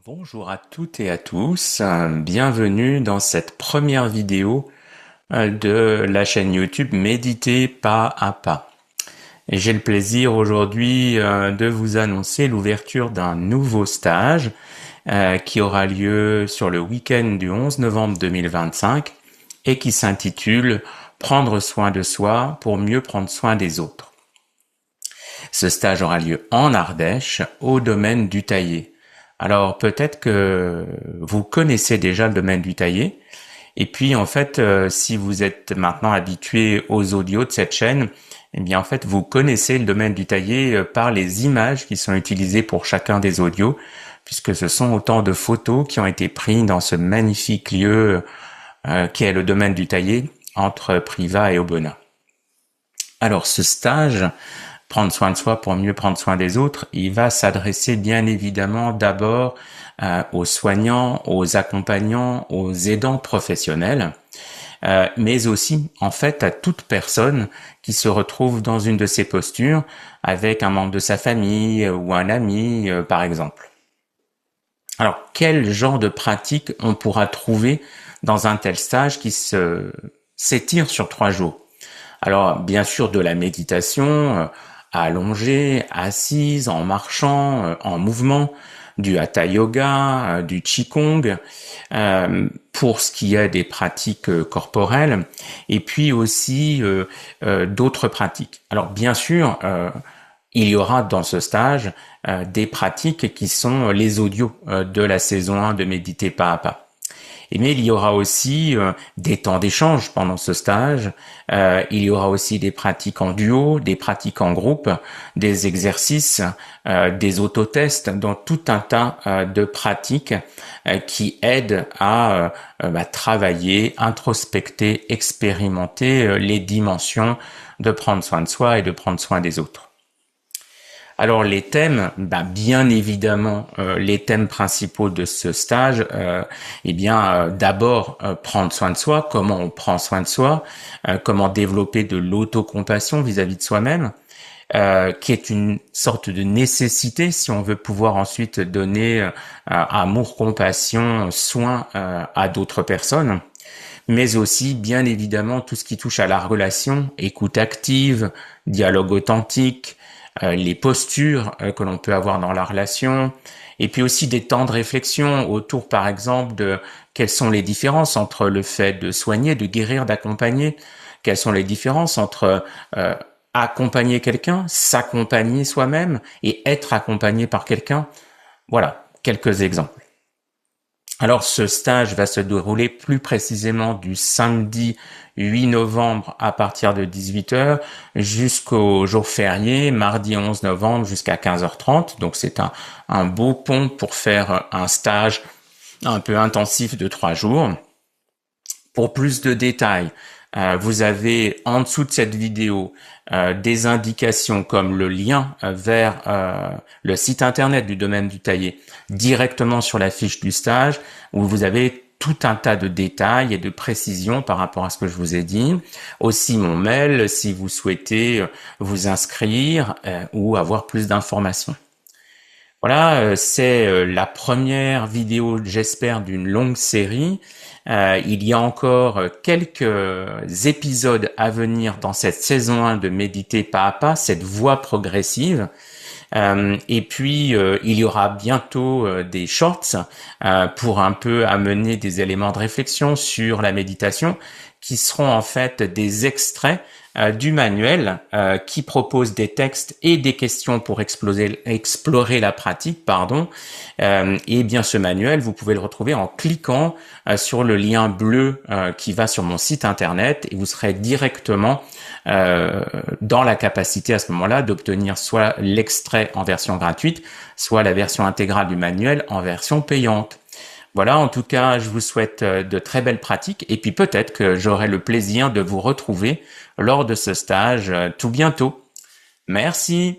Bonjour à toutes et à tous, bienvenue dans cette première vidéo de la chaîne YouTube Méditer pas à pas. Et j'ai le plaisir aujourd'hui de vous annoncer l'ouverture d'un nouveau stage qui aura lieu sur le week-end du 11 novembre 2025 et qui s'intitule Prendre soin de soi pour mieux prendre soin des autres. Ce stage aura lieu en Ardèche, au domaine du Taillé. Alors peut-être que vous connaissez déjà le domaine du Taillé, et puis en fait, si vous êtes maintenant habitué aux audios de cette chaîne, eh bien en fait vous connaissez le domaine du Taillé par les images qui sont utilisées pour chacun des audios, puisque ce sont autant de photos qui ont été prises dans ce magnifique lieu qui est le domaine du Taillé, entre Privas et Aubenas. Alors ce stage, prendre soin de soi pour mieux prendre soin des autres, il va s'adresser bien évidemment d'abord aux soignants, aux accompagnants, aux aidants professionnels, mais aussi en fait à toute personne qui se retrouve dans une de ces postures avec un membre de sa famille ou un ami par exemple. Alors quel genre de pratique on pourra trouver dans un tel stage qui s'étire sur 3 jours? Alors bien sûr de la méditation, allongée, assise, en marchant, en mouvement, du hatha yoga, du qigong, pour ce qui est des pratiques corporelles, et puis aussi d'autres pratiques. Alors bien sûr, il y aura dans ce stage des pratiques qui sont les audios de la saison 1 de Méditer pas à pas. Mais il y aura aussi des temps d'échange pendant ce stage. Il y aura aussi des pratiques en duo, des pratiques en groupe, des exercices, des autotests, donc tout un tas de pratiques qui aident à travailler, introspecter, expérimenter les dimensions de prendre soin de soi et de prendre soin des autres. Alors les thèmes, bien évidemment, les thèmes principaux de ce stage, d'abord prendre soin de soi, comment on prend soin de soi, comment développer de l'autocompassion vis-à-vis de soi-même, qui est une sorte de nécessité si on veut pouvoir ensuite donner amour, compassion, soin à d'autres personnes. Mais aussi, bien évidemment, tout ce qui touche à la relation, écoute active, dialogue authentique, les postures que l'on peut avoir dans la relation, et puis aussi des temps de réflexion autour, par exemple, de quelles sont les différences entre le fait de soigner, de guérir, d'accompagner, quelles sont les différences entre accompagner quelqu'un, s'accompagner soi-même et être accompagné par quelqu'un. Voilà, quelques exemples. Alors ce stage va se dérouler plus précisément du samedi 8 novembre à partir de 18h jusqu'au jour férié, mardi 11 novembre jusqu'à 15h30. Donc c'est un beau pont pour faire un stage un peu intensif de 3 jours. Pour plus de détails, vous avez en dessous de cette vidéo des indications comme le lien vers le site internet du domaine du Taillé directement sur la fiche du stage où vous avez tout un tas de détails et de précisions par rapport à ce que je vous ai dit. Aussi mon mail si vous souhaitez vous inscrire ou avoir plus d'informations. Voilà, c'est la première vidéo, j'espère, d'une longue série. Il y a encore quelques épisodes à venir dans cette saison 1 de Méditer pas à pas, cette voie progressive. Et puis, il y aura bientôt des shorts pour un peu amener des éléments de réflexion sur la méditation qui seront en fait des extraits du manuel qui propose des textes et des questions pour explorer la pratique, et bien ce manuel, vous pouvez le retrouver en cliquant sur le lien bleu qui va sur mon site internet et vous serez directement dans la capacité à ce moment-là d'obtenir soit l'extrait en version gratuite, soit la version intégrale du manuel en version payante. Voilà, en tout cas, je vous souhaite de très belles pratiques et puis peut-être que j'aurai le plaisir de vous retrouver lors de ce stage tout bientôt. Merci.